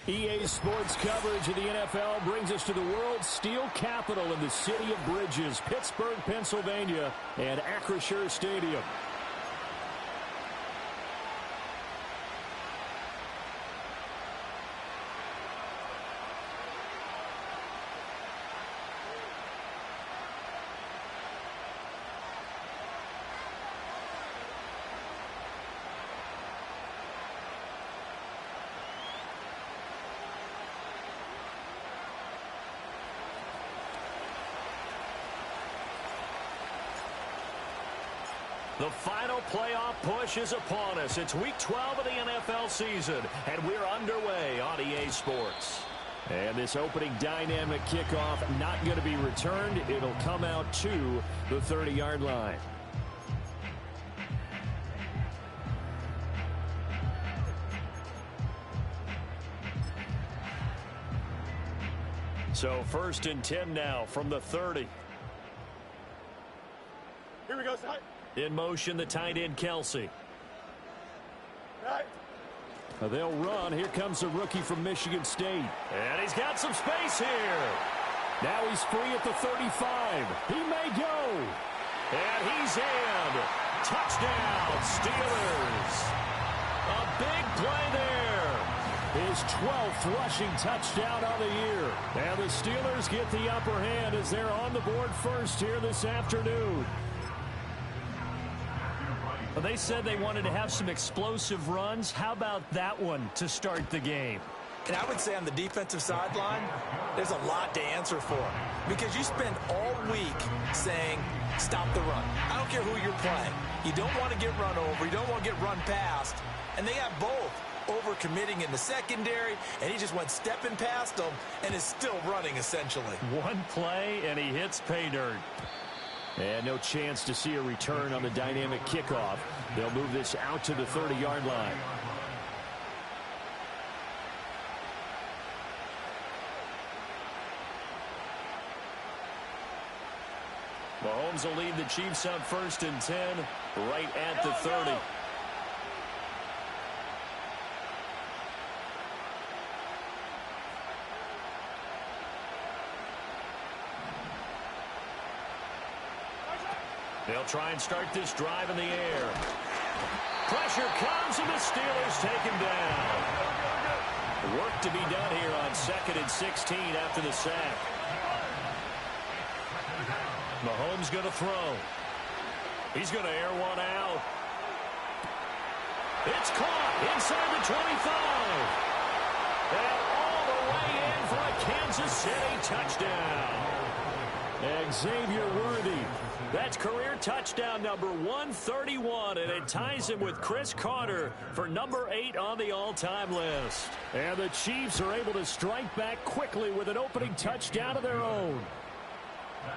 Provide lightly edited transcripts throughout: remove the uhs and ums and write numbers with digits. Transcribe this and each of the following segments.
EA Sports coverage of the NFL brings us to the world's steel capital in the city of Bridges, Pittsburgh, Pennsylvania, and Acrisure Stadium. The final playoff push is upon us. It's Week 12 of the NFL season, and we're underway on EA Sports. And this opening dynamic kickoff not going to be returned. It'll come out to the 30-yard line. So 1st and 10 now from the 30. Here we go, side. In motion, the tight end, Kelsey. Right. They'll run. Here comes the rookie from Michigan State. And he's got some space here. Now he's free at the 35. He may go. And he's in. Touchdown, Steelers. A big play there. His 12th rushing touchdown on the year. And the Steelers get the upper hand as they're on the board first here this afternoon. Well, they said they wanted to have some explosive runs. How about that one to start the game? And I would say on the defensive sideline, there's a lot to answer for. Because you spend all week saying, stop the run. I don't care who you're playing. You don't want to get run over. You don't want to get run past. And they got both. Overcommitting in the secondary, and he just went stepping past them and is still running, essentially. One play, and he hits pay dirt. And no chance to see a return on the dynamic kickoff. They'll move this out to the 30-yard line. Mahomes will lead the Chiefs on 1st and 10, right at the 30. They'll try and start this drive in the air. Pressure comes, and the Steelers take him down. Work to be done here on 2nd and 16 after the sack. Mahomes going to throw. He's going to air one out. It's caught inside the 25. And all the way in for a Kansas City touchdown. Xavier Worthy. That's career touchdown number 131, and it ties him with Chris Carter for number 8 on the all-time list. And the Chiefs are able to strike back quickly with an opening touchdown of their own.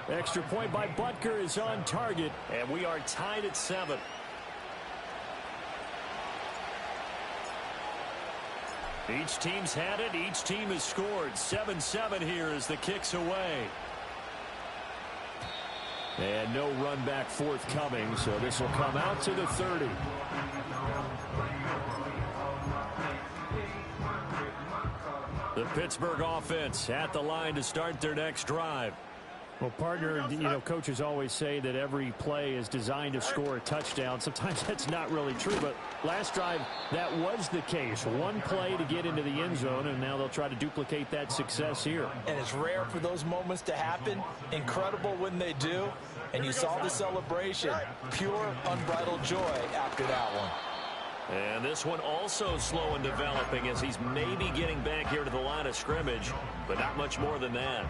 Extra point by Butker is on target, and we are tied at 7. Each team's had it. Each team has scored. 7-7 here as the kick's away. And no run back forthcoming, so this will come out to the 30. The Pittsburgh offense at the line to start their next drive. Well, partner, coaches always say that every play is designed to score a touchdown. Sometimes that's not really true, but last drive, that was the case. One play to get into the end zone, and now they'll try to duplicate that success here. And it's rare for those moments to happen. Incredible when they do. And you saw the celebration. Pure, unbridled joy after that one. And this one also slow in developing as he's maybe getting back here to the line of scrimmage, but not much more than that.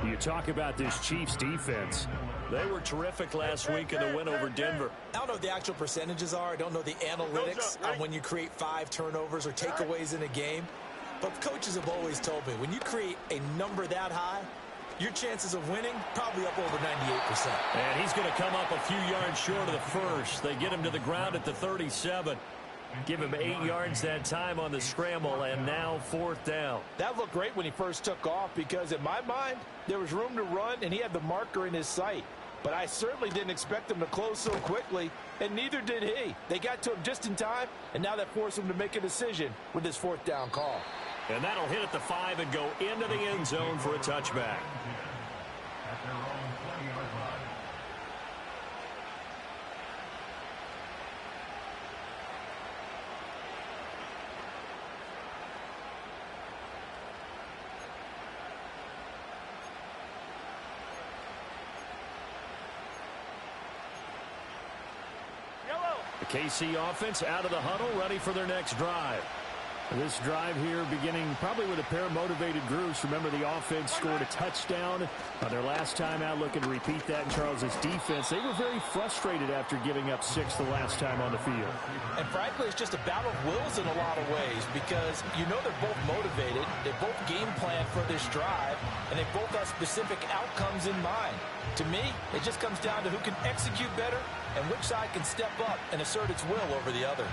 You talk about this Chiefs defense. They were terrific last week in the win over Denver. I don't know what the actual percentages are. I don't know the analytics on when you create 5 turnovers or takeaways in a game. But coaches have always told me, when you create a number that high, your chances of winning probably up over 98%. And he's going to come up a few yards short of the first. They get him to the ground at the 37. Give him 8 yards that time on the scramble, and now 4th down. That looked great when he first took off because, in my mind, there was room to run, and he had the marker in his sight. but I certainly didn't expect them to close so quickly, and neither did he. They got to him just in time, and now that forced him to make a decision with this fourth down call. And that'll hit at the 5 and go into the end zone for a touchback. The KC offense out of the huddle, ready for their next drive. This drive here beginning probably with a pair of motivated groups. Remember, the offense scored a touchdown their last time out, looking to repeat that in Charles's defense. They were very frustrated after giving up 6 the last time on the field. And frankly, it's just a battle of wills in a lot of ways because you know they're both motivated, they both game plan for this drive, and they both have specific outcomes in mind. To me, it just comes down to who can execute better and which side can step up and assert its will over the other.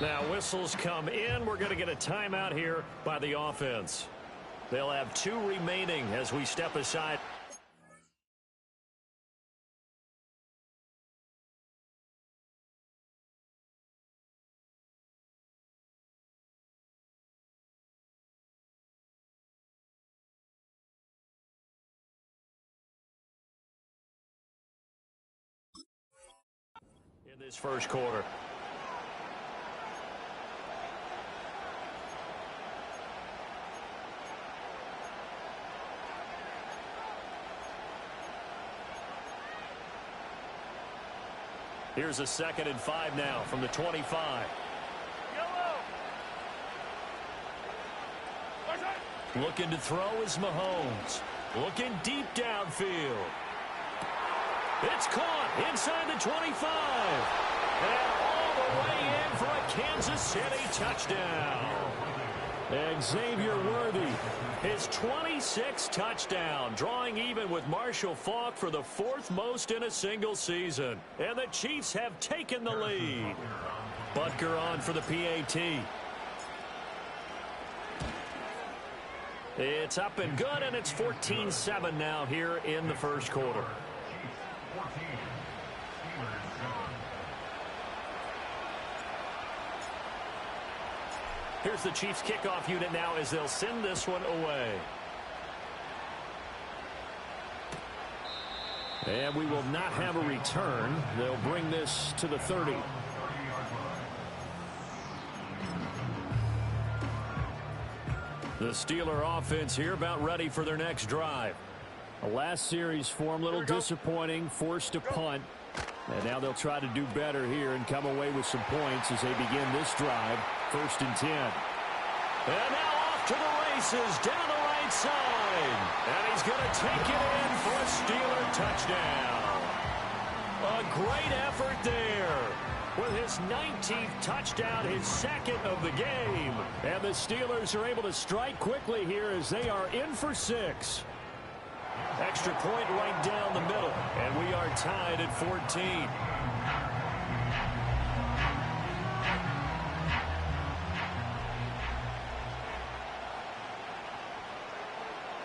Now whistles come in. We're going to get a timeout here by the offense. They'll have 2 remaining as we step aside. In this first quarter. Here's a 2nd and 5 now from the 25. Looking to throw is Mahomes. Looking deep downfield. It's caught inside the 25. And all the way in for a Kansas City touchdown. Xavier Worthy, his 26th touchdown, drawing even with Marshall Faulk for the 4th most in a single season. And the Chiefs have taken the lead. Butker on for the PAT. It's up and good, and it's 14-7 now here in the first quarter. Here's the Chiefs kickoff unit now as they'll send this one away. And we will not have a return. They'll bring this to the 30. The Steeler offense here about ready for their next drive. The last series for them, a little disappointing, forced to punt. And now they'll try to do better here and come away with some points as they begin this drive. 1st and 10. And now off to the races down the right side. And he's going to take it in for a Steeler touchdown. A great effort there. With his 19th touchdown, his 2nd of the game. And the Steelers are able to strike quickly here as they are in for 6. Extra point right down the middle, and we are tied at 14.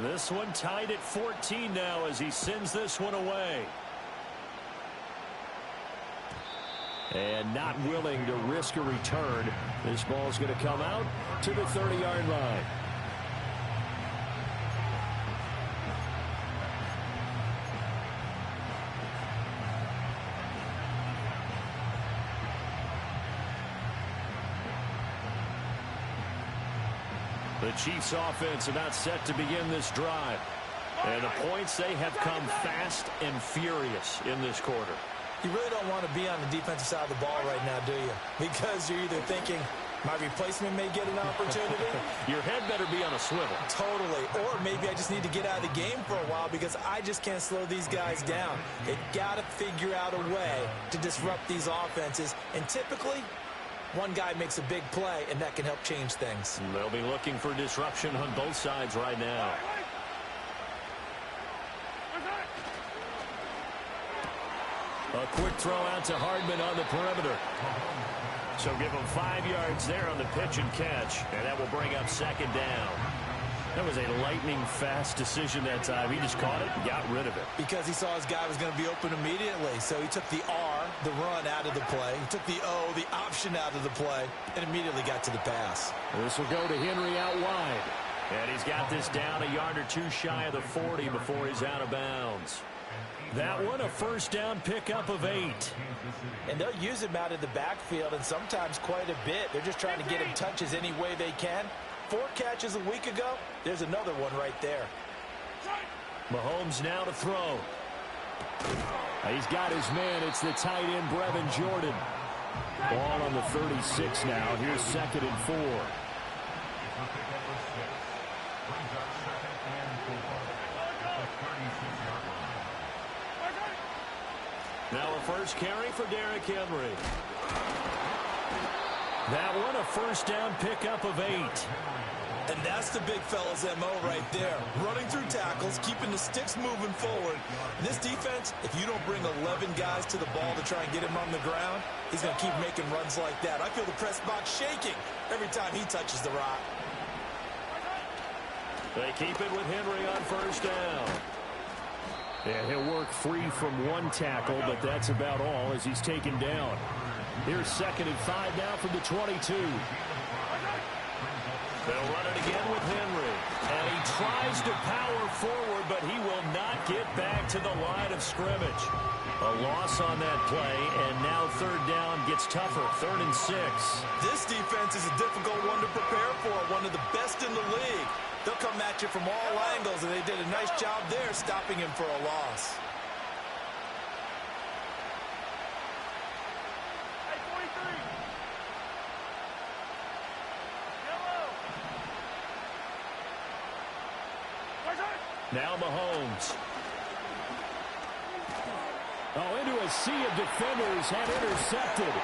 This one tied at 14 now as he sends this one away. And not willing to risk a return. This ball's going to come out to the 30-yard line. The Chiefs offense about set to begin this drive. And the points, they have come fast and furious in this quarter. You really don't want to be on the defensive side of the ball right now, do you? Because you're either thinking, my replacement may get an opportunity. Your head better be on a swivel. Totally. Or maybe I just need to get out of the game for a while because I just can't slow these guys down. They've got to figure out a way to disrupt these offenses. And typically, one guy makes a big play, and that can help change things. They'll be looking for disruption on both sides right now. A quick throw out to Hardman on the perimeter. So give him 5 yards there on the pitch and catch, and that will bring up second down. That was a lightning-fast decision that time. He just caught it and got rid of it. Because he saw his guy was going to be open immediately. So he took the R, the run, out of the play. He took the O, the option, out of the play, and immediately got to the pass. This will go to Henry out wide. And he's got this down a yard or two shy of the 40 before he's out of bounds. That one, a first down pickup of 8. And they'll use him out of the backfield, and sometimes quite a bit. They're just trying to get him touches any way they can. 4 catches a week ago. There's another one right there. Mahomes now to throw. He's got his man. It's the tight end, Brevin Jordan. Ball on the 36 now. Here's 2nd and 4. Now a first carry for Derrick Henry. That one, a first down pickup of 8. And that's the big fella's MO right there. Running through tackles, keeping the sticks moving forward. This defense, if you don't bring 11 guys to the ball to try and get him on the ground, he's going to keep making runs like that. I feel the press box shaking every time he touches the rock. They keep it with Henry on first down. And he'll work free from one tackle, but that's about all as he's taken down. Here's 2nd and 5 now from the 22. They'll run it again with Henry. And he tries to power forward, but he will not get back to the line of scrimmage. A loss on that play, and now 3rd down gets tougher. 3rd and 6. This defense is a difficult one to prepare for, one of the best in the league. They'll come at you from all angles, and they did a nice job there stopping him for a loss. Now Mahomes. Into a sea of defenders and intercepted.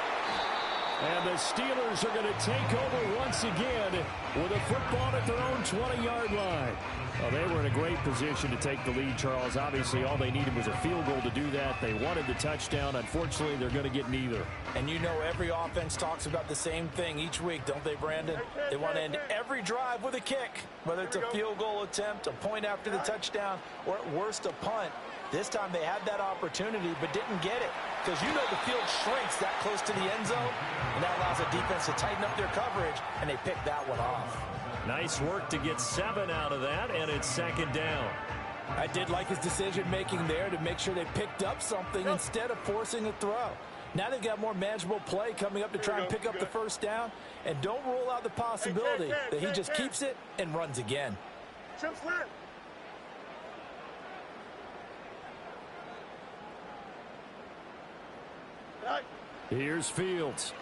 And the Steelers are going to take over once again with a football at their own 20-yard line. Well, they were in a great position to take the lead, Charles. Obviously, all they needed was a field goal to do that. They wanted the touchdown. Unfortunately, they're going to get neither. And you know every offense talks about the same thing each week, don't they, Brandon? They want to end every drive with a kick, whether it's a field goal attempt, a point after the touchdown, or at worst, a punt. This time they had that opportunity but didn't get it because you know the field shrinks that close to the end zone, and that allows the defense to tighten up their coverage, and they picked that one off. Nice work to get 7 out of that, and it's 2nd down. I did like his decision-making there to make sure they picked up something instead of forcing a throw. Now they've got more manageable play coming up to try and pick up the first down, and don't rule out the possibility that he just keeps it and runs again. Here's Fields.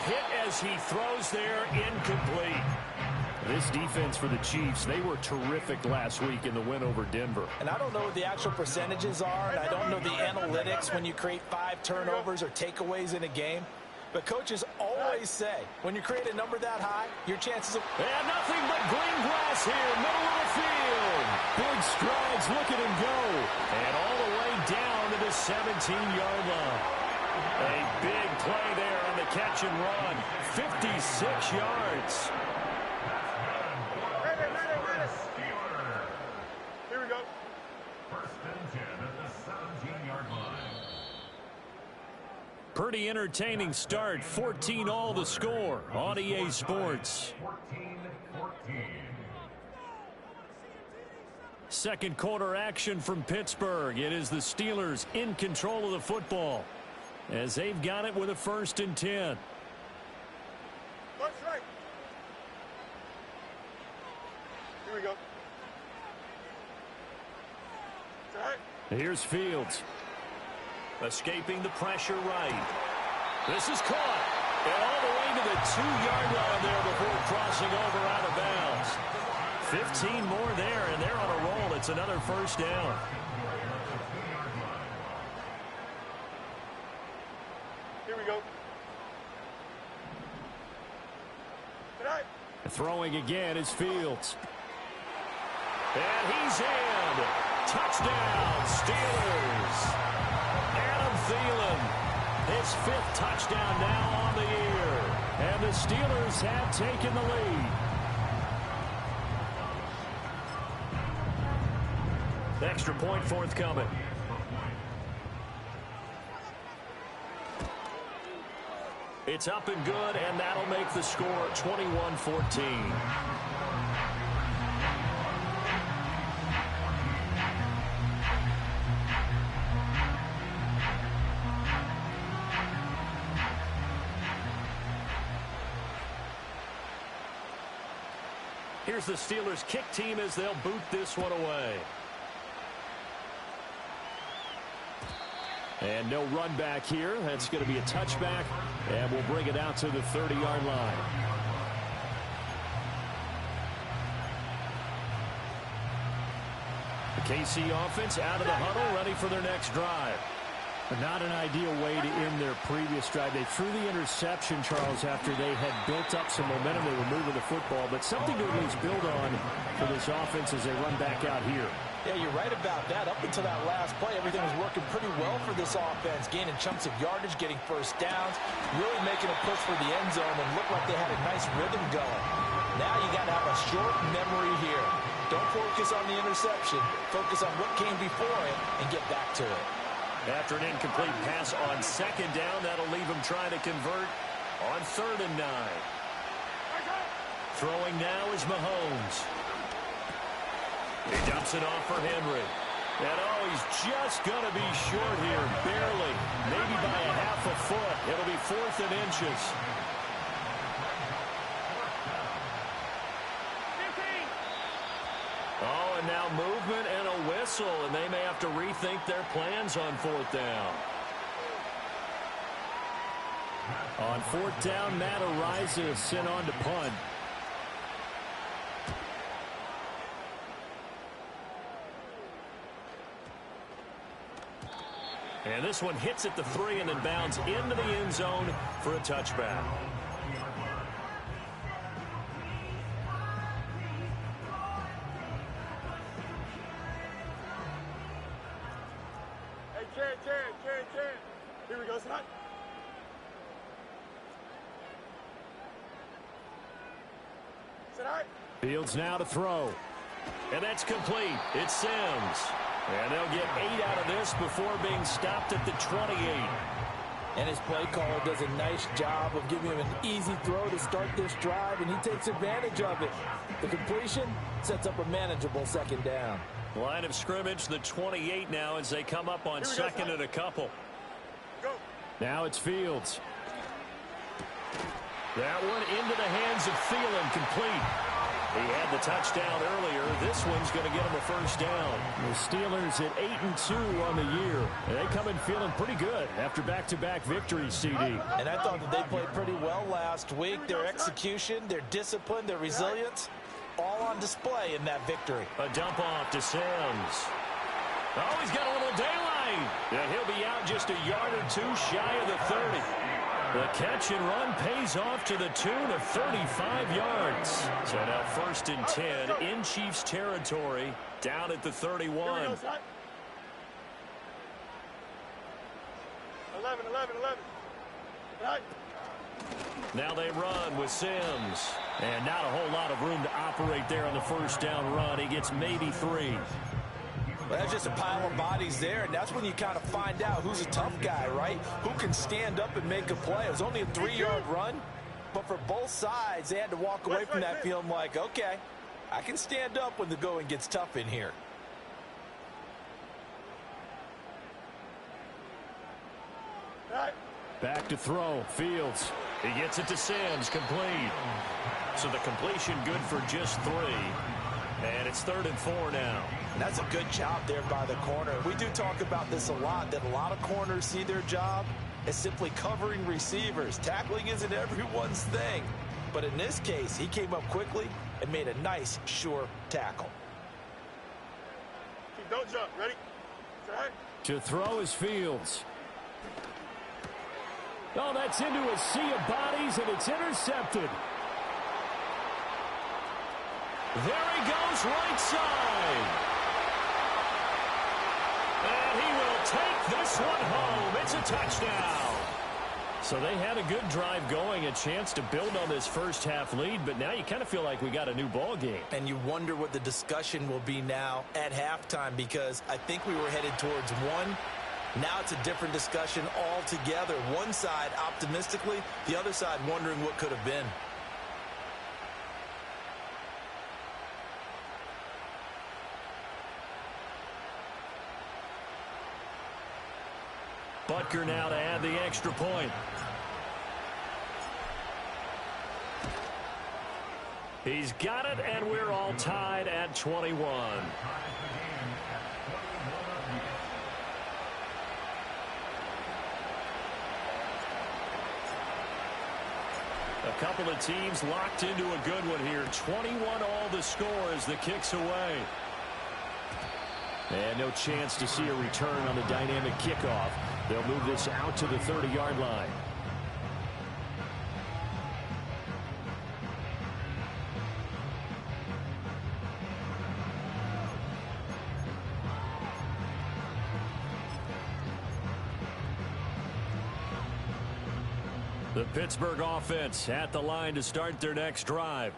Hit as he throws there, incomplete. This defense for the Chiefs, they were terrific last week in the win over Denver. And I don't know what the actual percentages are, and I don't know the analytics when you create 5 turnovers or takeaways in a game. But coaches always say, when you create a number that high, your chances of... And nothing but green grass here, middle of the field. Big strides, look at him go. And all the way down to the 17-yard line. A big play there on the catch and run. 56 yards. Here we go. First and 10 at the 17-yard line. Pretty entertaining start. 14-all the score on EA Sports. 14-14. Second quarter action from Pittsburgh. It is the Steelers in control of the football as they've got it with a 1st and 10. Left, right. Here we go. All right. Here's Fields. Escaping the pressure right. This is caught. And all the way to the 2-yard line there before crossing over out of bounds. 15 more there, and they're on a roll. It's another first down. Here we go. Tonight. Throwing again is Fields. And he's in. Touchdown, Steelers. Adam Thielen His 5th touchdown now on the year. And the Steelers have taken the lead. Extra point forthcoming. It's up and good, and that'll make the score 21-14. Here's the Steelers kick team as they'll boot this one away. And no run back here. That's going to be a touchback, and we'll bring it out to the 30-yard line. The KC offense out of the huddle, ready for their next drive. Not an ideal way to end their previous drive. They threw the interception, Charles, after they had built up some momentum. They were moving the football, but something to at least build on for this offense as they run back out here. Yeah, you're right about that. Up until that last play, everything was working pretty well for this offense, gaining chunks of yardage, getting first downs, really making a push for the end zone, and looked like they had a nice rhythm going. Now you got to have a short memory here. Don't focus on the interception. Focus on what came before it and get back to it. After an incomplete pass on 2nd down, that'll leave him trying to convert on 3rd and 9. Throwing now is Mahomes. He dumps it off for Henry. And he's just going to be short here, barely, maybe by a half a foot. It'll be 4th and inches. Oh, and now movement and a whistle, and they may have to rethink their plans on 4th down. On 4th down, Matt Araiza is sent on to punt. And this one hits at the 3 and then bounds into the end zone for a touchback. Chan. Here we go, son. Sit high. Fields now to throw. And that's complete. It's Sims. And they'll get 8 out of this before being stopped at the 28. And his play caller does a nice job of giving him an easy throw to start this drive, and he takes advantage of it. The completion sets up a manageable 2nd down. Line of scrimmage, the 28 now as they come up on 2nd and a couple. Go. Now it's Fields. That one into the hands of Thielen, complete. He had the touchdown earlier. This one's going to get him a 1st down. The Steelers at 8-2 on the year. And they come in feeling pretty good after back-to-back victories, CD. And I thought that they played pretty well last week. Their execution, their discipline, their resilience, all on display in that victory. A dump off to Sims. Oh, he's got a little daylight. And he'll be out just a yard or 2 shy of the 30. The catch and run pays off to the tune of 35 yards. So now 1st and 10 in Chiefs territory, down at the 31. 11. Right. Now they run with Sims. And not a whole lot of room to operate there on the 1st down run. He gets maybe 3. Well, that's just a pile of bodies there, and that's when you kind of find out who's a tough guy, right? Who can stand up and make a play. It was only a 3-yard run, but for both sides, they had to walk away from that feeling like, okay, I can stand up when the going gets tough in here. Right. Back to throw. Fields. He gets it to Sims. Complete. So the completion good for just 3. And it's 3rd and 4 now. And that's a good job there by the corner. We do talk about this a lot, that a lot of corners see their job as simply covering receivers. Tackling isn't everyone's thing. But in this case, he came up quickly and made a nice, sure tackle. Don't jump. Ready? Sit high. To throw is Fields. Oh, that's into a sea of bodies, and it's intercepted. There he goes, right side. And he will take this one home. It's a touchdown. So they had a good drive going, a chance to build on this first half lead, but now you kind of feel like we got a new ball game. And you wonder what the discussion will be now at halftime, because I think we were headed towards one. Now it's a different discussion altogether. One side optimistically, the other side wondering what could have been. Butker now to add the extra point. He's got it, and we're all tied at 21. A couple of teams locked into a good one here. 21 all the score as the kick's away. And no chance to see a return on the dynamic kickoff. They'll move this out to the 30-yard line. The Pittsburgh offense at the line to start their next drive.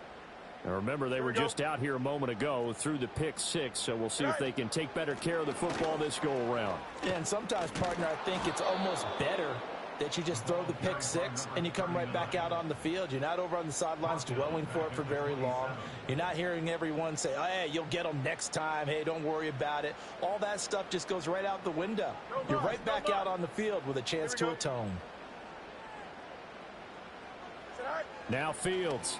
Now remember, they were just out here a moment ago through the pick six, so we'll see if they can take better care of the football this go-around. Yeah, and sometimes, partner, I think it's almost better that you just throw the pick six and you come right back out on the field. You're not over on the sidelines dwelling for it for very long. You're not hearing everyone say, oh, hey, you'll get them next time. Hey, don't worry about it. All that stuff just goes right out the window. You're right back out on the field with a chance to atone. Now Fields.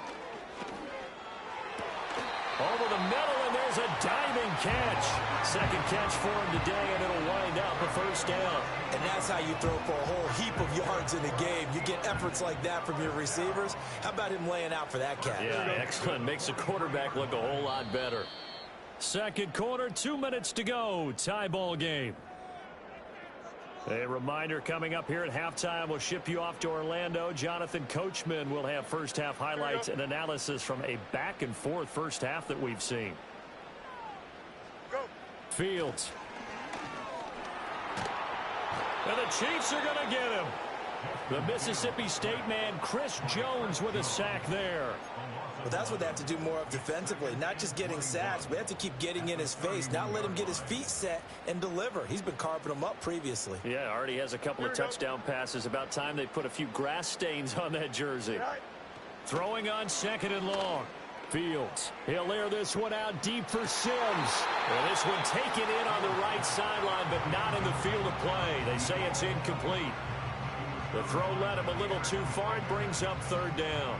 Over the middle, and there's a diving catch. Second catch for him today, and it'll wind up a first down. And that's how you throw for a whole heap of yards in a game. You get efforts like that from your receivers. How about him laying out for that catch? Yeah, excellent. Makes the quarterback look a whole lot better. Second quarter, 2 minutes to go. Tie ball game. A reminder coming up here at halftime. We'll ship you off to Orlando. Jonathan Coachman will have first half highlights and analysis from a back and forth first half that we've seen. Go. Fields. And the Chiefs are going to get him. The Mississippi State man, Chris Jones, with a sack there. Well, that's what they have to do more of defensively. Not just getting sacks, but they have to keep getting in his face. Not let him get his feet set and deliver. He's been carving them up previously. Yeah, already has a couple of touchdown passes. About time they put a few grass stains on that jersey. Throwing on second and long. Fields. He'll air this one out deep for Sims. Well, this one taken in on the right sideline, but not in the field of play. They say it's incomplete. The throw led him a little too far. It brings up third down.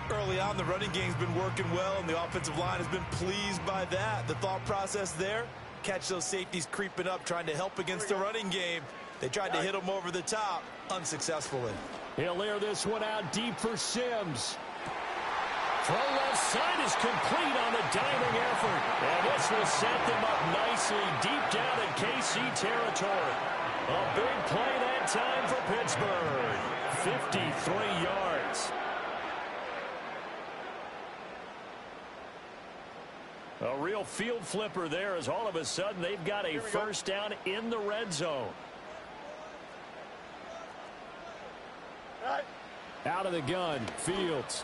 Early on, the running game's been working well, and the offensive line has been pleased by that. The thought process there, catch those safeties creeping up, trying to help against the running game. They tried to hit them over the top, unsuccessfully. He'll air this one out deep for Sims. Throw left side is complete on the diving effort. And this will set them up nicely deep down in KC territory. A big play that time for Pittsburgh. 53 yards. A real field flipper there, as all of a sudden they've got a first down in the red zone. Out of the gun, Fields.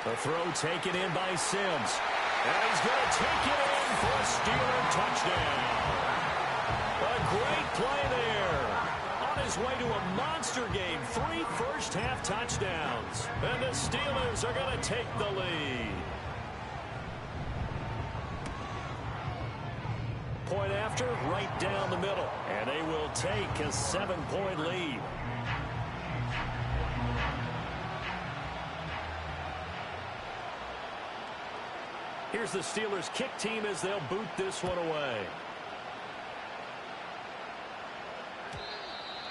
The throw taken in by Sims. And he's going to take it in for a Steeler touchdown. A great play there. On his way to a monster game, 3 first-half touchdowns. And the Steelers are going to take the lead. Point after, right down the middle. And they will take a 7-point lead. Here's the Steelers kick team as they'll boot this one away.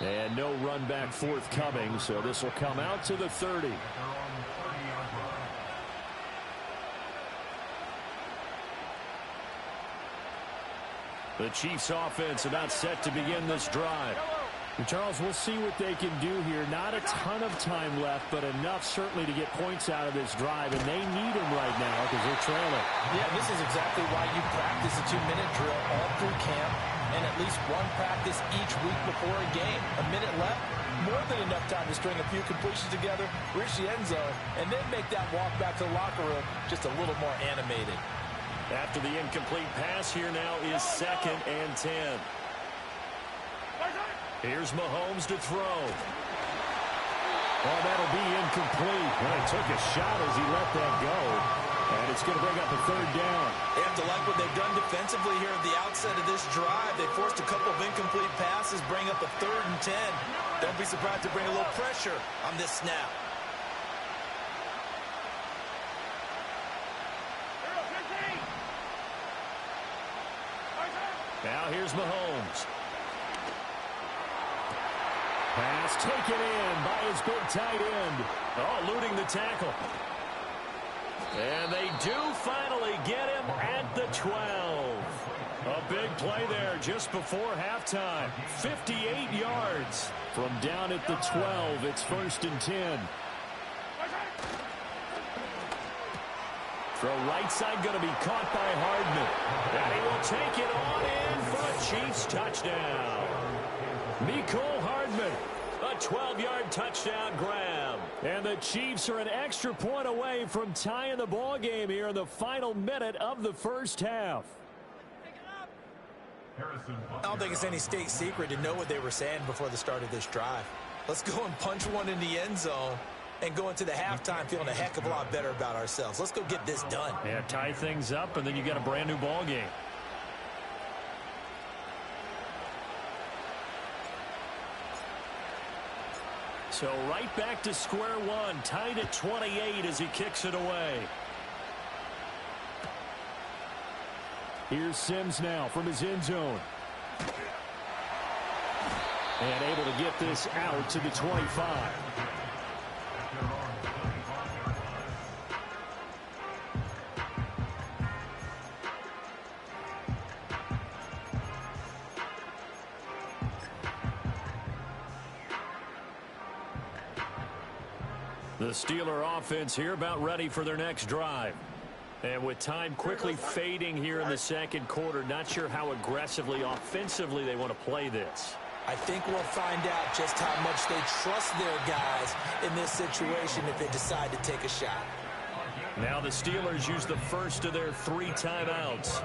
And no run back forthcoming, so this will come out to the 30. The Chiefs offense about set to begin this drive. And Charles, we'll see what they can do here. Not a ton of time left, but enough certainly to get points out of this drive, and they need them right now because they're trailing. Yeah, this is exactly why you practice a 2-minute drill all through camp. and at least one practice each week before a game. A minute left, more than enough time to string a few completions together, reach the end zone, and then make that walk back to the locker room just a little more animated. After the incomplete pass, here now is 2nd and 10. Here's Mahomes to throw. Oh, that'll be incomplete. Well, he took a shot as he let that go. And it's going to bring up a 3rd down. They have to like what they've done defensively here at the outset of this drive. They forced a couple of incomplete passes, bring up a 3rd and 10. Don't be surprised to bring a little pressure on this snap. Now here's Mahomes. Pass taken in by his big tight end. Oh, eluding the tackle. And they do finally get him at the 12. A big play there just before halftime. 58 yards. From down at the 12, it's 1st and 10. Throw right side going to be caught by Hardman. And he will take it on in for a Chiefs touchdown. Mecole Hardman, a 12-yard touchdown grab. And the Chiefs are an extra point away from tying the ball game here in the final minute of the first half. I don't think it's any state secret to know what they were saying before the start of this drive. Let's go and punch one in the end zone and go into the halftime feeling a heck of a lot better about ourselves. Let's go get this done. Yeah, tie things up, and then you got a brand new ball game. So right back to square one, tied at 28 as he kicks it away. Here's Sims now from his end zone. And able to get this out to the 25. The Steeler offense here about ready for their next drive. And with time quickly fading here in the second quarter, not sure how aggressively, offensively they want to play this. I think we'll find out just how much they trust their guys in this situation if they decide to take a shot. Now the Steelers use the first of their 3 timeouts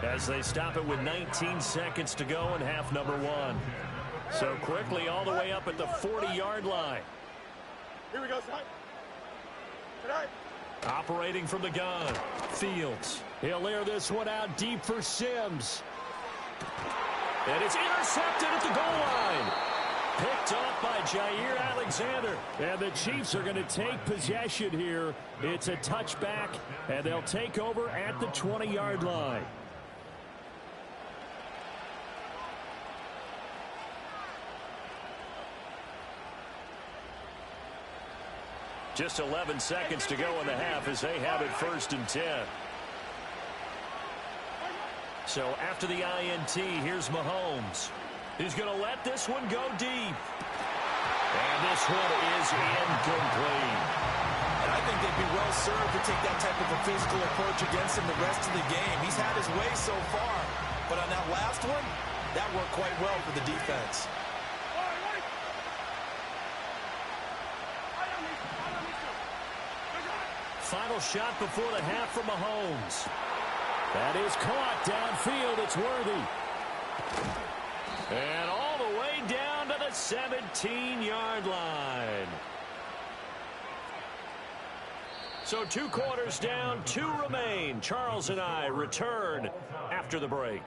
as they stop it with 19 seconds to go in half number 1. So quickly all the way up at the 40-yard line. Here we go, son. Tonight. Operating from the gun, Fields. He'll air this one out deep for Sims. And it's intercepted at the goal line. Picked off by Jair Alexander. And the Chiefs are going to take possession here. It's a touchback, and they'll take over at the 20-yard line. Just 11 seconds to go in the half as they have it 1st and 10. So after the INT, here's Mahomes. He's going to let this one go deep. And this one is incomplete. And I think they'd be well served to take that type of a physical approach against him the rest of the game. He's had his way so far. But on that last one, that worked quite well for the defense. Final shot before the half for Mahomes. That is caught downfield. It's worthy. And all the way down to the 17-yard line. So 2 quarters down, 2 remain. Charles and I return after the break.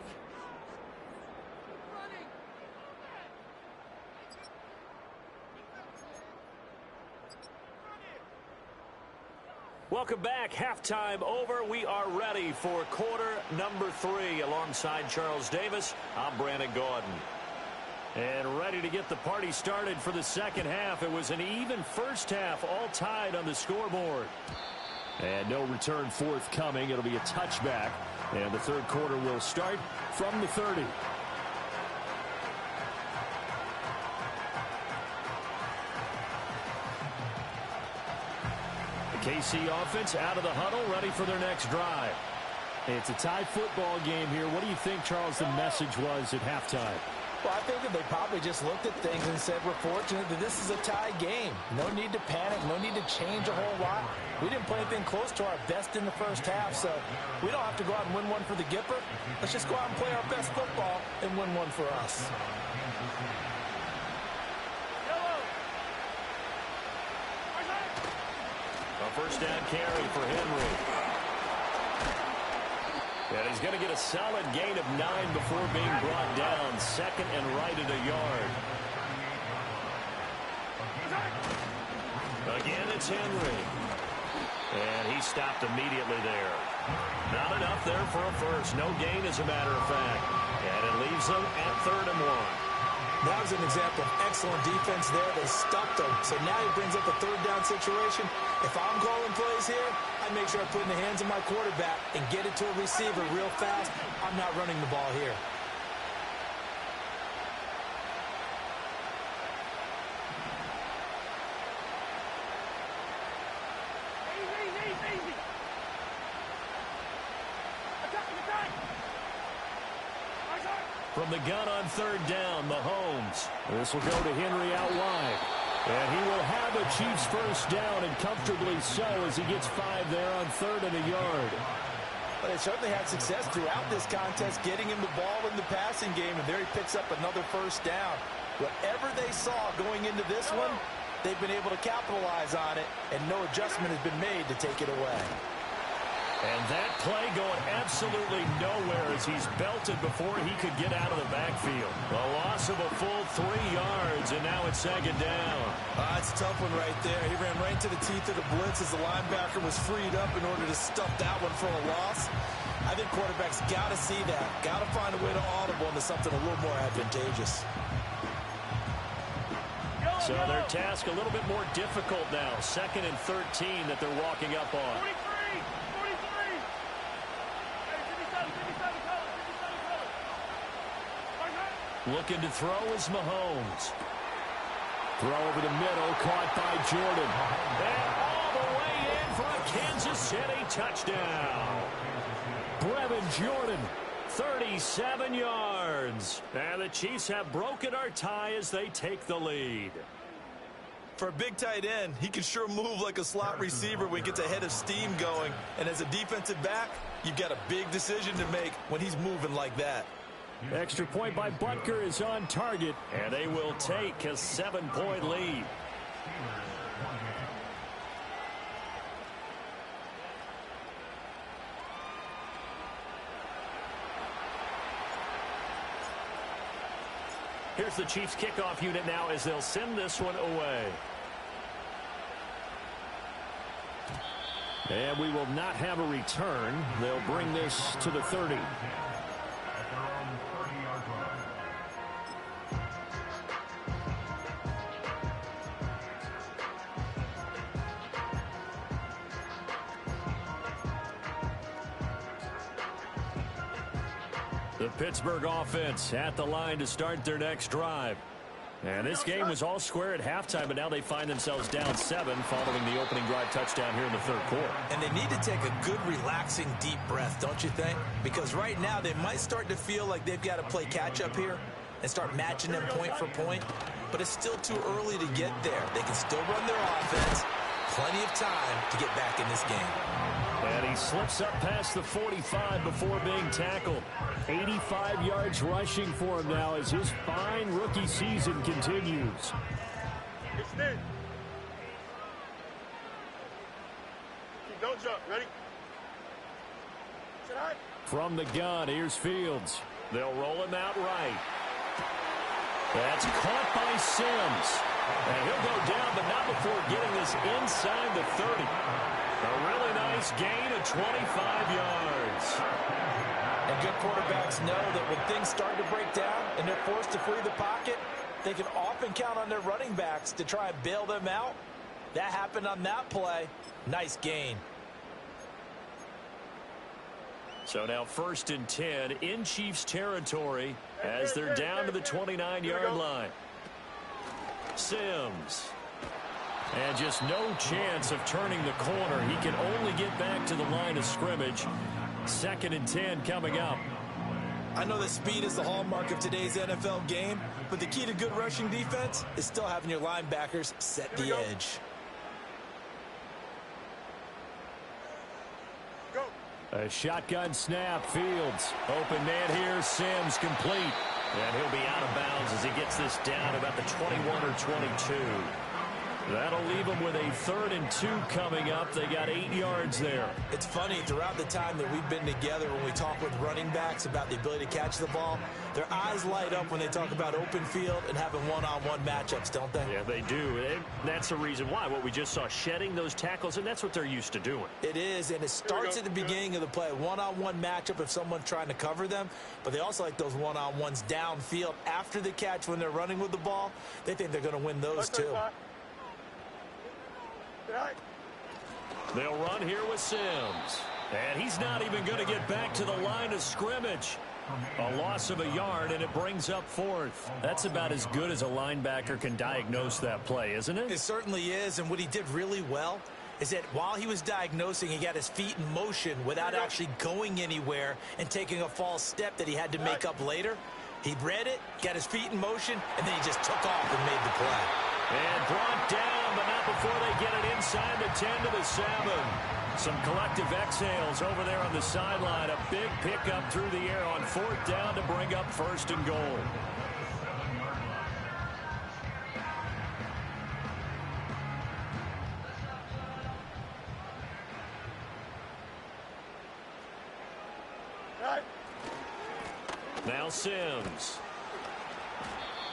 Welcome back. Halftime over. We are ready for quarter number 3. Alongside Charles Davis, I'm Brandon Gordon. And ready to get the party started for the second half. It was an even first half, all tied on the scoreboard. And no return forthcoming. It'll be a touchback. And the third quarter will start from the 30. KC offense out of the huddle, ready for their next drive. It's a tie football game here. What do you think, Charles, the message was at halftime? Well, I think that they probably just looked at things and said, we're fortunate that this is a tie game. No need to panic. No need to change a whole lot. We didn't play anything close to our best in the first half, so we don't have to go out and win one for the Gipper. Let's just go out and play our best football and win one for us. A first down carry for Henry. And he's going to get a solid gain of 9 before being brought down. Second and right at a yard. Again, it's Henry. And he stopped immediately there. Not enough there for a first. No gain, as a matter of fact. And it leaves them at 3rd and 1. That was an example of excellent defense there. They stopped him. So now he brings up a 3rd down situation. If I'm calling plays here, I make sure I put it in the hands of my quarterback and get it to a receiver real fast. I'm not running the ball here. From the gun on 3rd down, Mahomes. This will go to Henry out wide. And he will have a Chiefs first down, and comfortably so, as he gets 5 there on 3rd and a yard. But they certainly had success throughout this contest, getting him the ball in the passing game, and there he picks up another first down. Whatever they saw going into this one, they've been able to capitalize on it, and no adjustment has been made to take it away. And that play going absolutely nowhere as he's belted before he could get out of the backfield. A loss of a full 3 yards, and now it's 2nd down. It's a tough one right there. He ran right into the teeth of the blitz as the linebacker was freed up in order to stuff that one for a loss. I think quarterbacks got to see that. Got to find a way to audible into something a little more advantageous. So their task a little bit more difficult now. 2nd and 13 that they're walking up on. Looking to throw is Mahomes. Throw over the middle, caught by Jordan. And all the way in for a Kansas City touchdown. Brevin Jordan. 37 yards. And the Chiefs have broken our tie as they take the lead. For a big tight end, he can sure move like a slot receiver when he gets a head of steam going. And as a defensive back, you've got a big decision to make when he's moving like that. Extra point by Butker is on target. And they will take a 7-point lead. Here's the Chiefs kickoff unit now as they'll send this one away. And we will not have a return. They'll bring this to the 30. The Pittsburgh offense at the line to start their next drive. And this game was all square at halftime, but now they find themselves down 7 following the opening drive touchdown here in the 3rd quarter. And they need to take a good, relaxing, deep breath, don't you think? Because right now they might start to feel like they've got to play catch-up here and start matching them point for point. But it's still too early to get there. They can still run their offense. Plenty of time to get back in this game. And he slips up past the 45 before being tackled. 85 yards rushing for him now as his fine rookie season continues. Extend. Don't jump. Ready? Sit high. From the gun, here's Fields. They'll roll him out right. That's caught by Sims. And he'll go down, but not before getting this inside the 30. A really nice gain of 25 yards. And good quarterbacks know that when things start to break down and they're forced to flee the pocket, they can often count on their running backs to try and bail them out. That happened on that play. Nice gain. So now 1st and 10 in Chiefs territory as they're down to the 29-yard line. Sims. And just no chance of turning the corner. He can only get back to the line of scrimmage. 2nd and 10 coming up. I know that speed is the hallmark of today's NFL game, but the key to good rushing defense is still having your linebackers set the edge. A shotgun snap, Fields. Open man here, Sims complete. And he'll be out of bounds as he gets this down about the 21 or 22. That'll leave them with a 3rd and 2 coming up. They got 8 yards there. It's funny, throughout the time that we've been together, when we talk with running backs about the ability to catch the ball, their eyes light up when they talk about open field and having one-on-one matchups, don't they? Yeah, they do. And that's the reason why. What we just saw, shedding those tackles, and that's what they're used to doing. It is, and it starts at the beginning of the play. One-on-one matchup if someone's trying to cover them, but they also like those one-on-ones downfield after the catch when they're running with the ball. They think they're going to win those too. They'll run here with Sims. And he's not even going to get back to the line of scrimmage. A loss of a yard, and it brings up 4th. That's about as good as a linebacker can diagnose that play, isn't it? It certainly is, and what he did really well is that while he was diagnosing, he got his feet in motion without actually going anywhere and taking a false step that he had to make up later. He read it, got his feet in motion, and then he just took off and made the play. And brought down, but not before they get it inside the 10 to the 7. Some collective exhales over there on the sideline. A big pickup through the air on 4th down to bring up 1st and goal. Now Sims.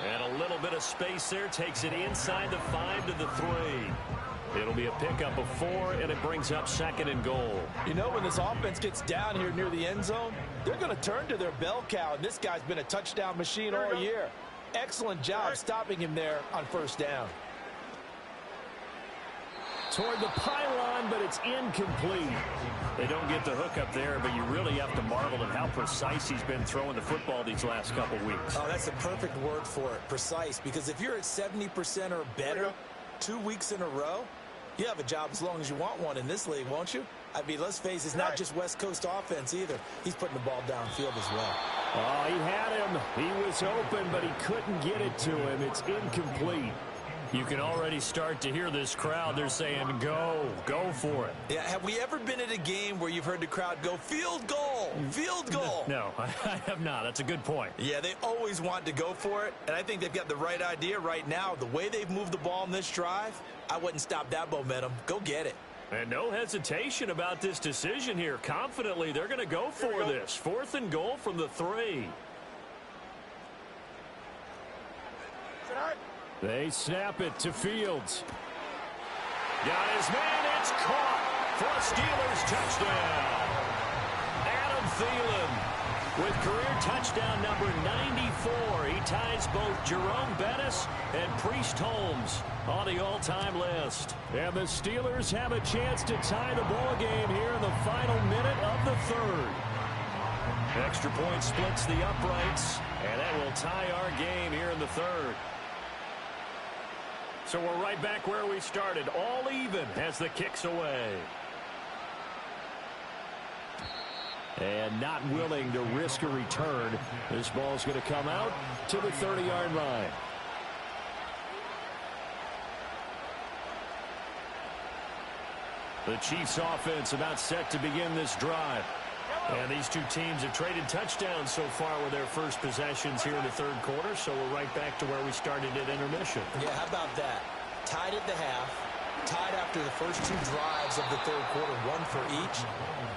And a little bit of space there. Takes it inside the 5 to the 3. It'll be a pickup of 4, and it brings up 2nd and goal. You know, when this offense gets down here near the end zone, they're going to turn to their bell cow, and this guy's been a touchdown machine all year. Excellent job stopping him there on 1st down. Toward the pylon, but it's incomplete. They don't get the hook up there, but you really have to marvel at how precise he's been throwing the football these last couple weeks. Oh, that's the perfect word for it, precise, because if you're at 70% or better 2 weeks in a row, you have a job as long as you want one in this league, won't you? I mean, let's face it, it's not just West Coast offense either. He's putting the ball downfield as well. Oh, he had him. He was open, but he couldn't get it to him. It's incomplete. You can already start to hear this crowd. They're saying, go for it. Yeah, have we ever been at a game where you've heard the crowd go, field goal, field goal? No, I have not. That's a good point. Yeah, they always want to go for it, and I think they've got the right idea right now. The way they've moved the ball in this drive, I wouldn't stop that momentum. Go get it. And no hesitation about this decision here. Confidently, they're going to go for this. 4th and goal from the 3. They snap it to Fields. Got his man. It's caught for a Steelers touchdown. Adam Thielen with career touchdown number 94. He ties both Jerome Bettis and Priest Holmes on the all-time list. And the Steelers have a chance to tie the ball game here in the final minute of the 3rd. Extra point splits the uprights, and that will tie our game here in the 3rd. So we're right back where we started, all even as the kick's away. And not willing to risk a return. This ball's going to come out to the 30-yard line. The Chiefs offense about set to begin this drive. And these two teams have traded touchdowns so far with their first possessions here in the 3rd quarter, so we're right back to where we started at intermission. Yeah, how about that? Tied at the half, tied after the first 2 drives of the 3rd quarter, 1 for each.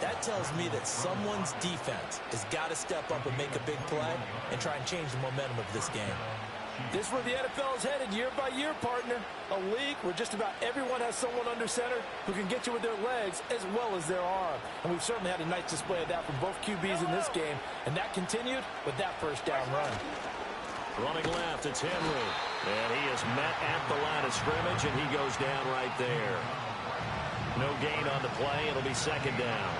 That tells me that someone's defense has got to step up and make a big play and try and change the momentum of this game. This is where the NFL is headed year by year, partner. A league where just about everyone has someone under center who can get you with their legs as well as their arm. And we've certainly had a nice display of that from both QBs in this game. And that continued with that 1st down run. Running left, it's Henry. And he is met at the line of scrimmage, and he goes down right there. No gain on the play. It'll be 2nd down.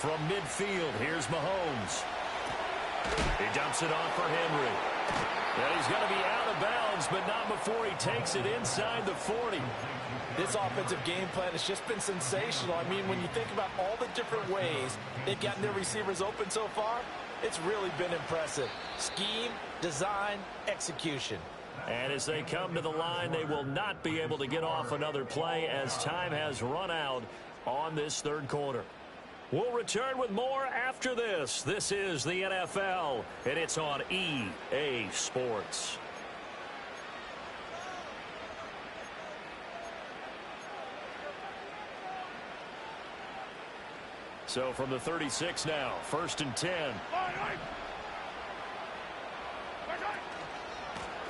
From midfield, here's Mahomes. He dumps it off for Henry. And he's going to be out of bounds, but not before he takes it inside the 40. This offensive game plan has just been sensational. I mean, when you think about all the different ways they've gotten their receivers open so far, it's really been impressive. Scheme, design, execution. And as they come to the line, they will not be able to get off another play as time has run out on this third quarter. We'll return with more after this. This is the NFL, and it's on EA Sports. So from the 36 now, 1st and 10.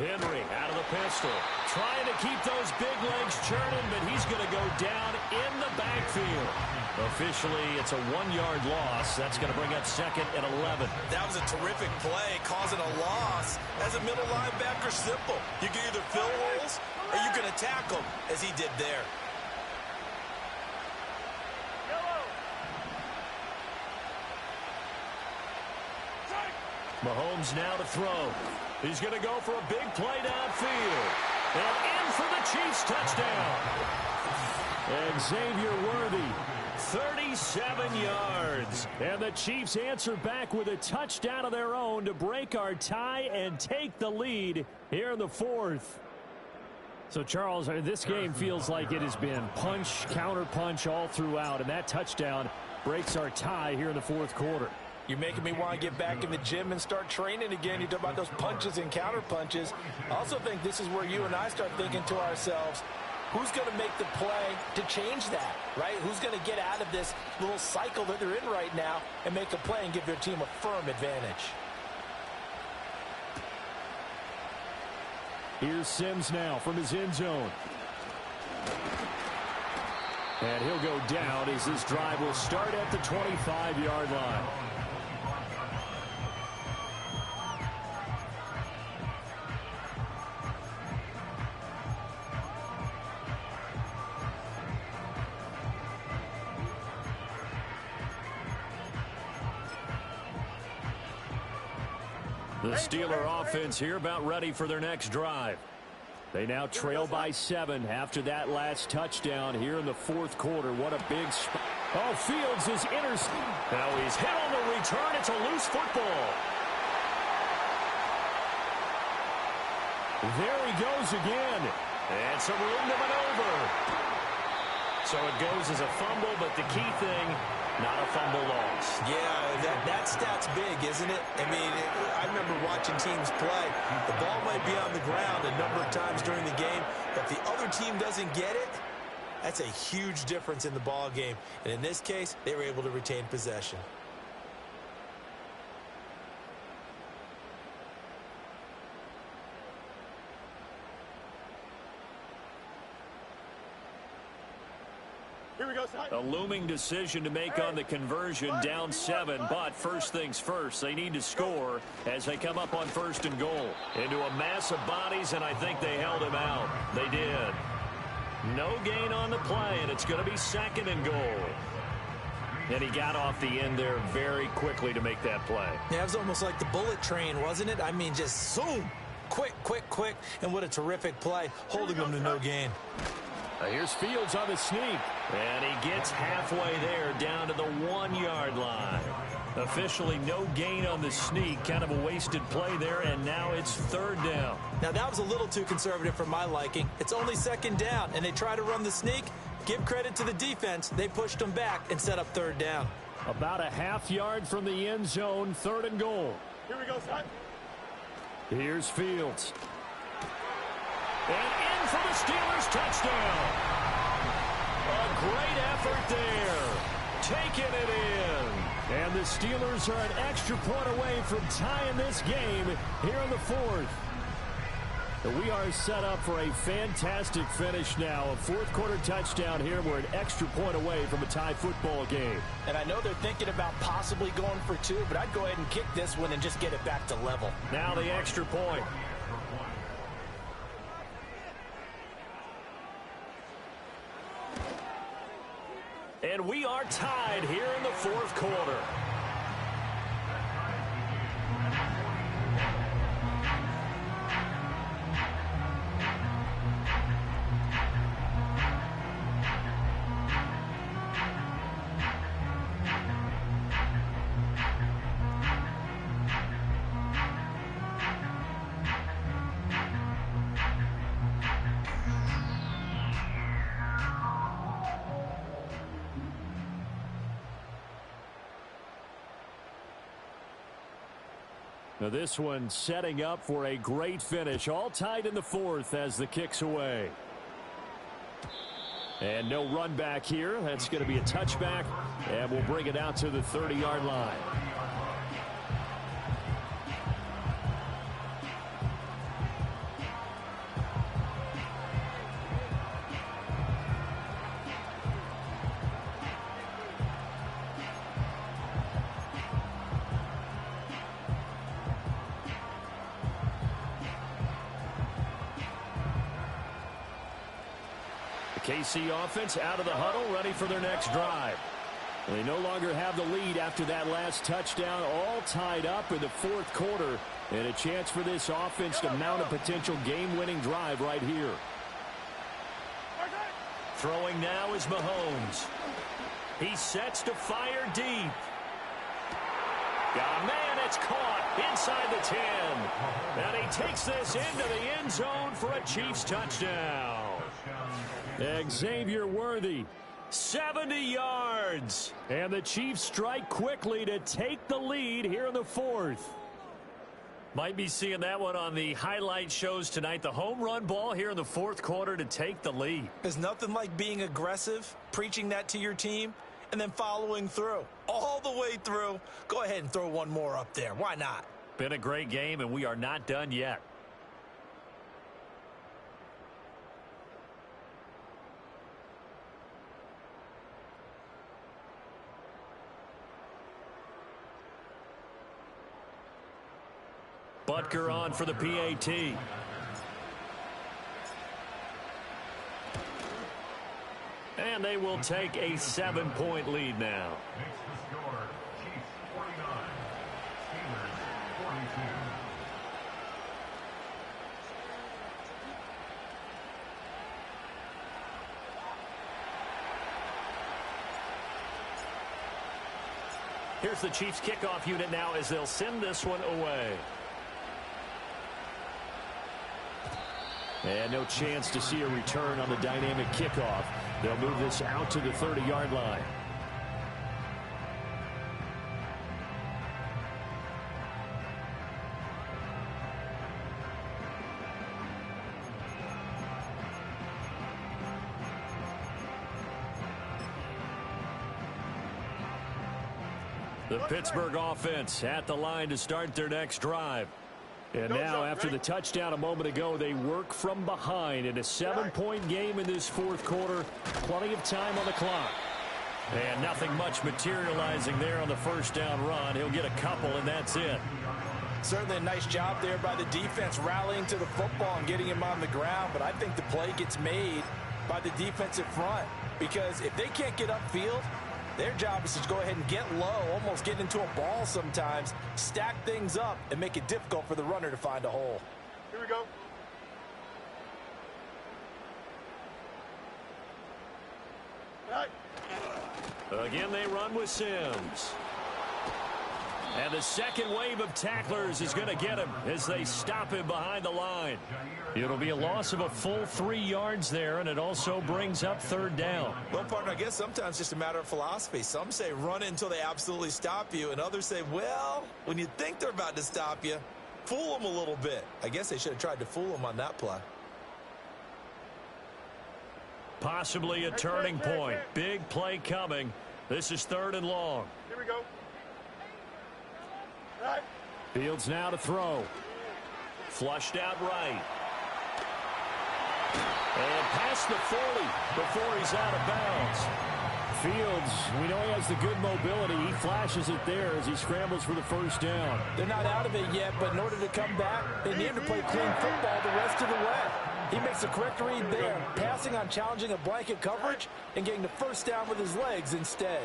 Henry out of the pistol, trying to keep those big legs churning, but he's going to go down in the backfield. Officially, it's a 1-yard loss. That's going to bring up 2nd and 11. That was a terrific play, causing a loss. As a middle linebacker, simple. You can either fill holes or you can attack them, as he did there. Mahomes now to throw. He's going to go for a big play downfield. And in for the Chiefs touchdown. And Xavier Worthy, 37 yards. And the Chiefs answer back with a touchdown of their own to break our tie and take the lead here in the 4th. So, Charles, this game feels like it has been punch, counter punch all throughout. And that touchdown breaks our tie here in the 4th quarter. You're making me want to get back in the gym and start training again. You talk about those punches and counter punches. I also think this is where you and I start thinking to ourselves, who's going to make the play to change that, right? Who's going to get out of this little cycle that they're in right now and make a play and give their team a firm advantage? Here's Sims now from his end zone. And he'll go down as this drive will start at the 25-yard line. The Steeler offense here about ready for their next drive. They now trail by 7 after that last touchdown here in the 4th quarter. What a big spot. Oh, Fields is intercepted. Now he's hit on the return. It's a loose football. There he goes again. And some room to maneuver. So it goes as a fumble, but the key thing, not a fumble loss. Yeah, that stat's big, isn't it? I mean, I remember watching teams play. The ball might be on the ground a number of times during the game, but if the other team doesn't get it, that's a huge difference in the ball game. And in this case, they were able to retain possession. A looming decision to make on the conversion, down 7, but first things first, they need to score as they come up on 1st and goal. Into a mass of bodies, and I think they held him out. They did. No gain on the play, and it's going to be 2nd and goal. And he got off the end there very quickly to make that play. Yeah, it was almost like the bullet train, wasn't it? I mean, just zoom. Quick, quick, quick. And what a terrific play, holding them to no gain. Here's Fields on the sneak. And he gets halfway there, down to the 1-yard line. Officially no gain on the sneak. Kind of a wasted play there, and now it's 3rd down. Now, that was a little too conservative for my liking. It's only 2nd down, and they try to run the sneak. Give credit to the defense. They pushed them back and set up 3rd down. About a half-yard from the end zone, 3rd and goal. Here we go, son. Here's Fields. And in for the Steelers touchdown. A great effort there. Taking it in. And the Steelers are an extra point away from tying this game here in the 4th. We are set up for a fantastic finish now. A 4th quarter touchdown here. We're an extra point away from a tie football game. And I know they're thinking about possibly going for 2, but I'd go ahead and kick this one and just get it back to level. Now the extra point. And we are tied here in the 4th quarter. Now this one setting up for a great finish. All tied in the fourth as the kick's away. And no run back here. That's going to be a touchback. And we'll bring it out to the 30-yard line. KC offense out of the huddle, ready for their next drive. They no longer have the lead after that last touchdown, all tied up in the fourth quarter, and a chance for this offense to mount a potential game-winning drive right here. Throwing now is Mahomes. He sets to fire deep. Oh, man, it's caught inside the 10. And he takes this into the end zone for a Chiefs touchdown. Xavier Worthy. 70 yards. And the Chiefs strike quickly to take the lead here in the fourth. Might be seeing that one on the highlight shows tonight. The home run ball here in the fourth quarter to take the lead. There's nothing like being aggressive, preaching that to your team, and then following through. All the way through. Go ahead and throw one more up there. Why not? Been a great game, and we are not done yet. Butker on for the PAT. And they will take a 7-point lead now. Makes the score Chiefs 49, Steelers 42. Here's the Chiefs kickoff unit now as they'll send this one away. And no chance to see a return on the dynamic kickoff. They'll move this out to the 30-yard line. The Pittsburgh offense at the line to start their next drive. And now, after the touchdown a moment ago, they work from behind in a 7-point game in this fourth quarter. Plenty of time on the clock. And nothing much materializing there on the first down run. He'll get a couple, and that's it. Certainly a nice job there by the defense rallying to the football and getting him on the ground. But I think the play gets made by the defensive front. Because if they can't get upfield, their job is to go ahead and get low, almost get into a ball sometimes, stack things up, and make it difficult for the runner to find a hole. Here we go. Again, they run with Sims. And the second wave of tacklers is going to get him as they stop him behind the line. It'll be a loss of a full 3 yards there, and it also brings up third down. Well, partner, I guess sometimes it's just a matter of philosophy. Some say run until they absolutely stop you, and others say, well, when you think they're about to stop you, fool them a little bit. I guess they should have tried to fool them on that play. Possibly a turning point. Big play coming. This is 3rd and long. Here we go. Right. Fields now to throw. Flushed out right. And past the 40 before he's out of bounds. Fields, we know he has the good mobility. He flashes it there as he scrambles for the first down. They're not out of it yet, but in order to come back, they need to play clean football the rest of the way. He makes a correct read there, passing on challenging a blanket coverage and getting the first down with his legs instead.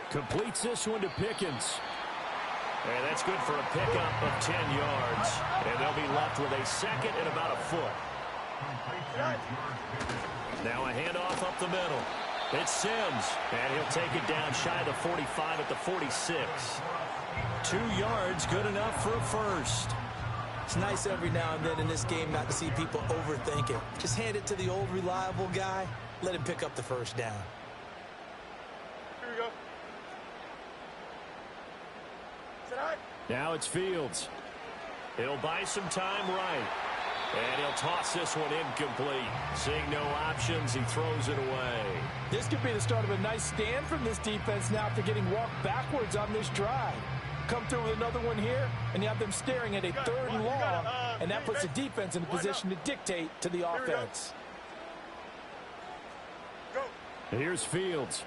Completes this one to Pickens. And that's good for a pickup of 10 yards. And they'll be left with a second and about a foot. Now a handoff up the middle. It's Sims. And he'll take it down shy of the 45 at the 46. 2 yards, good enough for a first. It's nice every now and then in this game not to see people overthink it. Just hand it to the old reliable guy. Let him pick up the first down. Here we go. Sit high. Now it's Fields. He'll buy some time right. And he'll toss this one incomplete. Seeing no options, he throws it away. This could be the start of a nice stand from this defense now after getting walked backwards on this drive. Come through with another one here, and you have them staring at a third and long, and that puts the defense in a position to dictate to the offense. Here's Fields.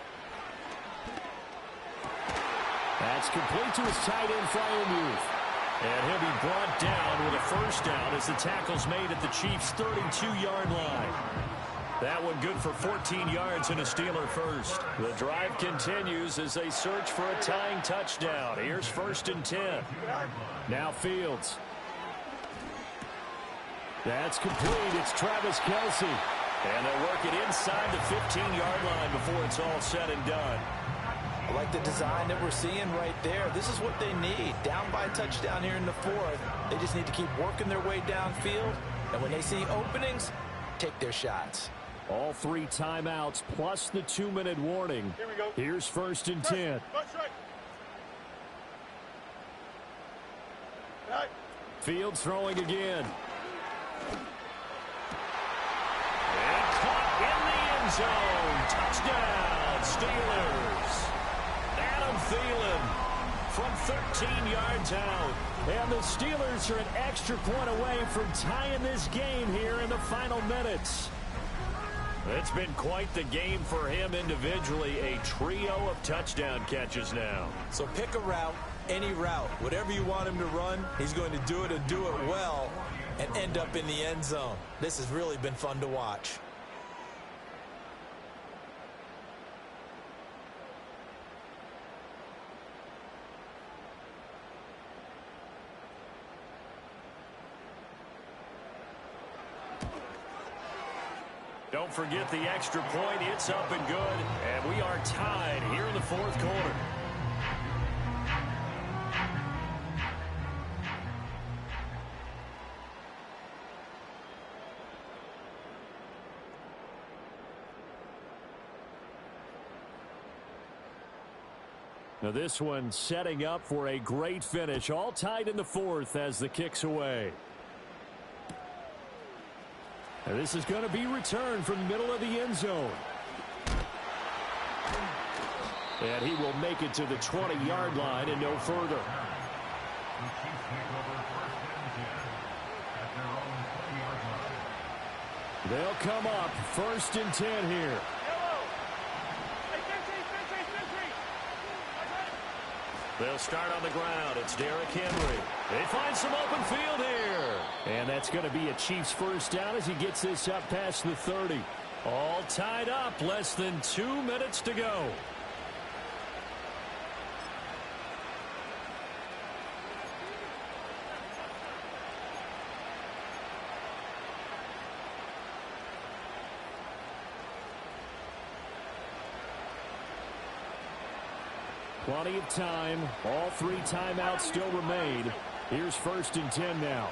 That's complete to his tight end, Fryermuth. And he'll be brought down with a first down as the tackle's made at the Chiefs' 32-yard line. That one good for 14 yards and a Steeler first. The drive continues as they search for a tying touchdown. Here's 1st and 10. Now Fields. That's complete. It's Travis Kelce. And they'll work it inside the 15-yard line before it's all said and done. I like the design that we're seeing right there. This is what they need. Down by a touchdown here in the 4th. They just need to keep working their way downfield. And when they see openings, take their shots. All 3 timeouts plus the 2-minute warning. Here we go. Here's 1st and 10. Right. Fields throwing again. And caught in the end zone. Touchdown, Steelers. Adam Thielen from 13 yards out. And the Steelers are an extra point away from tying this game here in the final minutes. It's been quite the game for him individually. A trio of touchdown catches now. So pick a route, any route. Whatever you want him to run, he's going to do it and do it well and end up in the end zone. This has really been fun to watch. Don't forget the extra point. It's up and good. And we are tied here in the 4th quarter. Now this one setting up for a great finish. All tied in the 4th as the kick's away. And this is going to be returned from the middle of the end zone. And he will make it to the 20-yard line and no further. They'll come up 1st and 10 here. They'll start on the ground. It's Derrick Henry. They find some open field here. And that's going to be a Chiefs first down as he gets this up past the 30. All tied up. Less than 2 minutes to go. Plenty of time. All 3 timeouts still remain. Here's 1st and 10 now.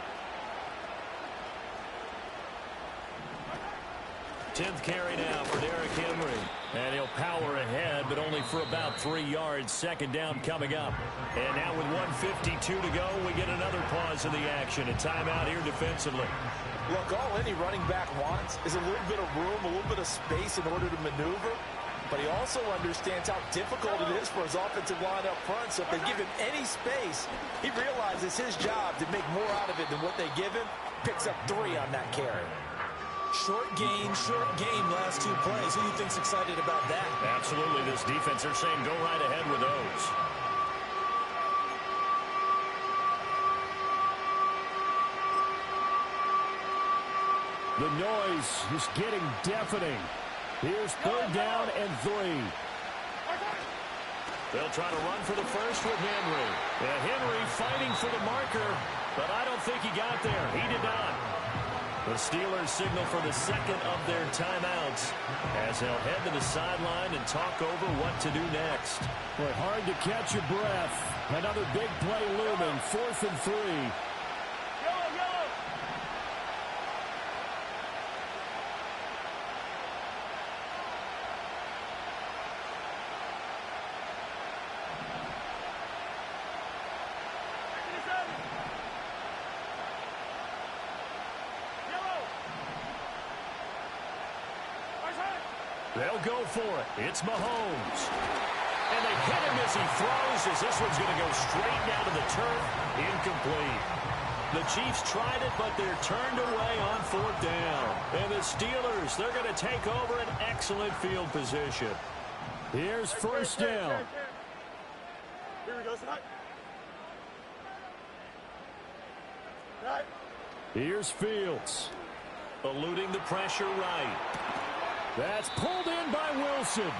10th carry now for Derrick Henry. And he'll power ahead, but only for about 3 yards. 2nd down coming up. And now with 1:52 to go, we get another pause in the action. A timeout here defensively. Look, all any running back wants is a little bit of room, a little bit of space in order to maneuver. But he also understands how difficult it is for his offensive line up front. So if they give him any space, he realizes his job to make more out of it than what they give him. Picks up 3 on that carry. Short game, last 2 plays. Who do you think's excited about that? Absolutely. This defense, they're saying go right ahead with those. The noise is getting deafening. Here's 3rd down and 3. They'll try to run for the first with Henry. And Henry fighting for the marker, but I don't think he got there. He did not. The Steelers signal for the 2nd of their timeouts as they'll head to the sideline and talk over what to do next. Boy, hard to catch your breath. Another big play looming. 4th and 3. They'll go for it. It's Mahomes. And they hit him as he throws, as this one's going to go straight down to the turf. Incomplete. The Chiefs tried it, but they're turned away on 4th down. And the Steelers, they're going to take over an excellent field position. Here's 1st down. Here we go, side. Right. Here's Fields. Eluding the pressure right. That's pulled in by Wilson.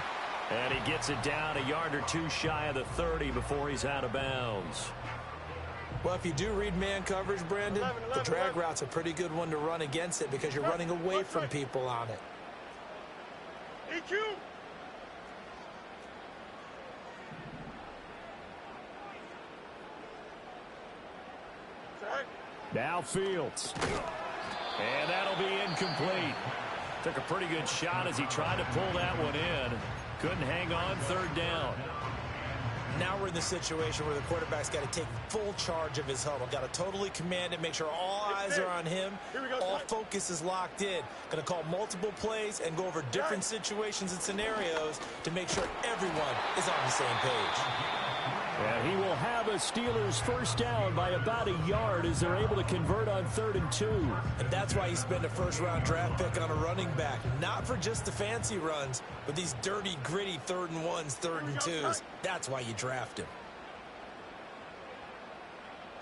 And he gets it down a yard or two shy of the 30 before he's out of bounds. Well, if you do read man coverage, Brandon, the drag route's a pretty good one to run against it because you're running away from people on it. EQ. Side. Now Fields. And that'll be incomplete. Took a pretty good shot as he tried to pull that one in. Couldn't hang on 3rd down. Now we're in the situation where the quarterback's got to take full charge of his huddle. Got to totally command it, make sure all eyes are on him. All focus is locked in. Going to call multiple plays and go over different situations and scenarios to make sure everyone is on the same page. And he will have a Steelers 1st down by about a yard as they're able to convert on 3rd and 2. And that's why you spend a 1st-round draft pick on a running back. Not for just the fancy runs, but these dirty, gritty 3rd and 1s, 3rd and 2s. That's why you draft him.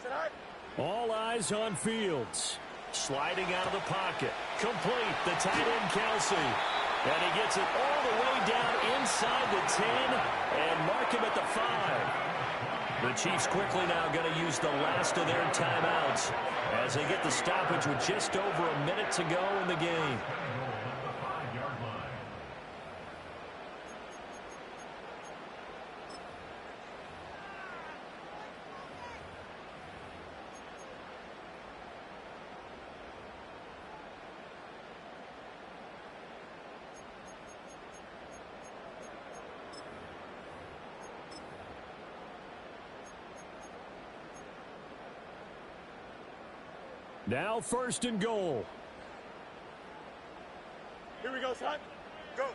Side. All eyes on Fields. Sliding out of the pocket. Complete. The tight end, Kelsey. And he gets it all the way down inside the 10 and mark him at the 5. The Chiefs quickly now going to use the last of their timeouts as they get the stoppage with just over a minute to go in the game. Now 1st and goal. Here we go, side. Go.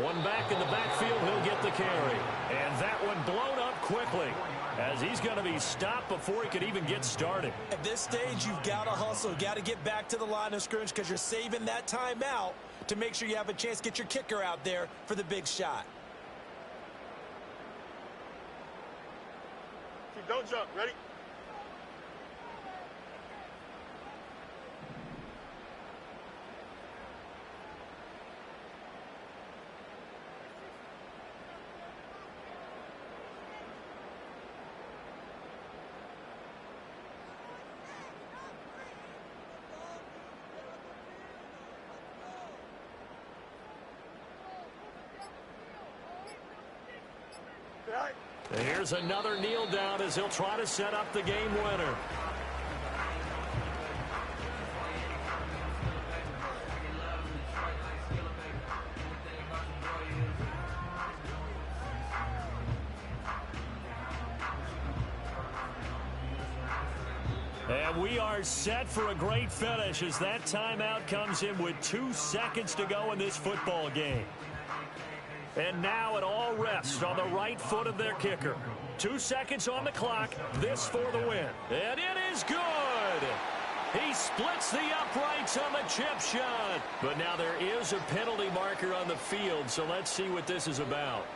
One back in the backfield, he'll get the carry. And that one blown up quickly as he's going to be stopped before he could even get started. At this stage, you've got to hustle, got to get back to the line of scrimmage because you're saving that timeout to make sure you have a chance to get your kicker out there for the big shot. Don't jump. Ready? Here's another kneel down as he'll try to set up the game winner. And we are set for a great finish as that timeout comes in with 2 seconds to go in this football game. And now it all rests on the right foot of their kicker. 2 seconds on the clock. This for the win. And it is good. He splits the uprights on the chip shot. But now there is a penalty marker on the field, so let's see what this is about.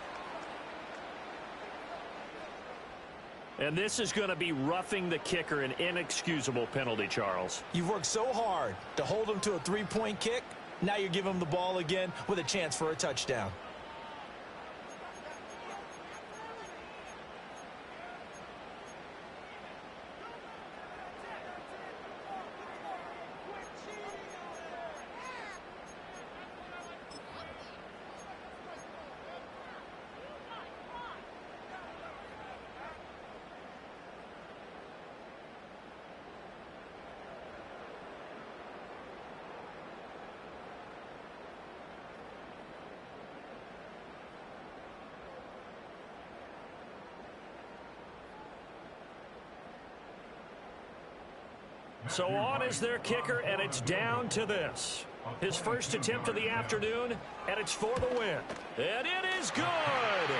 And this is going to be roughing the kicker, an inexcusable penalty, Charles. You've worked so hard to hold him to a 3-point kick. Now you give him the ball again with a chance for a touchdown. So on is their kicker, and it's down to this. His first attempt of the afternoon, and it's for the win. And it is good.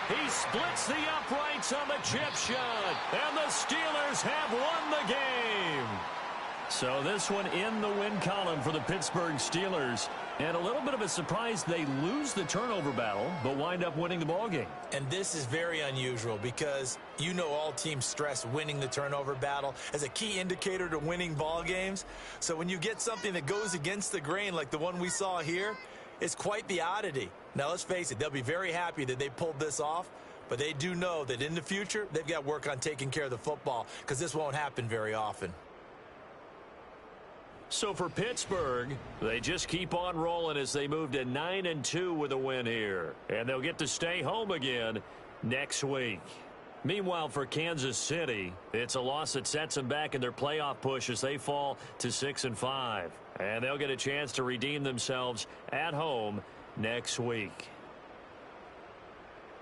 He splits the uprights on the chip shot, and the Steelers have won the game. So this one in the win column for the Pittsburgh Steelers. And a little bit of a surprise, they lose the turnover battle, but wind up winning the ballgame. And this is very unusual because you know all teams stress winning the turnover battle as a key indicator to winning ball games. So when you get something that goes against the grain like the one we saw here, it's quite the oddity. Now, let's face it, they'll be very happy that they pulled this off, but they do know that in the future, they've got work on taking care of the football because this won't happen very often. So for Pittsburgh, they just keep on rolling as they move to 9-2 with a win here. And they'll get to stay home again next week. Meanwhile, for Kansas City, it's a loss that sets them back in their playoff push as they fall to 6-5. And they'll get a chance to redeem themselves at home next week.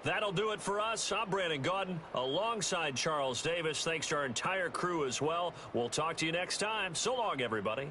That'll do it for us. I'm Brandon Gaudin alongside Charles Davis. Thanks to our entire crew as well. We'll talk to you next time. So long, everybody.